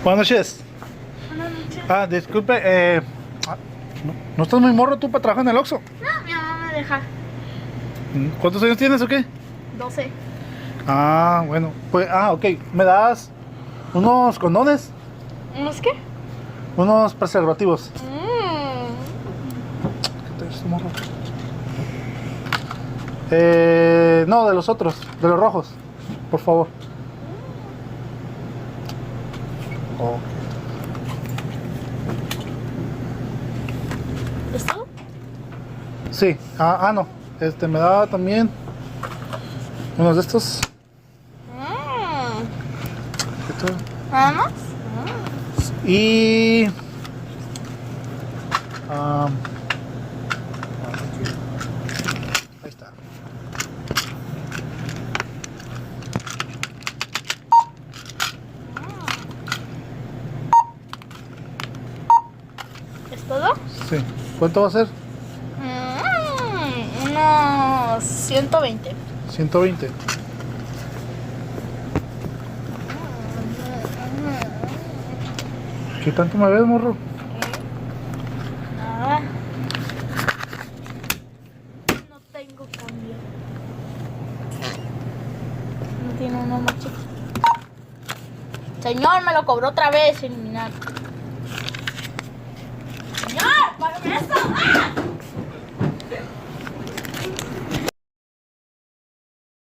Buenas noches. Buenas noches. Disculpe, ¿no estás muy morro tú para trabajar en el Oxxo? No, mi mamá me deja. ¿Cuántos años tienes o qué? 12. Bueno, pues, ok. ¿Me das unos condones? ¿Unos qué? Unos preservativos. ¿Qué traes tu morro? No, de los otros, de los rojos, por favor. Ok. ¿Es todo? Sí, no. Me da también unos de estos. ¿Qué tal? ¿Nada más? Y ahí está. ¿Es todo? Sí. ¿Cuánto va a ser? Unos 120. 120. ¿Qué tanto me ves, morro? Nada. No tengo cambio. No tiene uno más chiquito. Señor, me lo cobró otra vez, eliminar. Señor, págame eso. ¡Ah!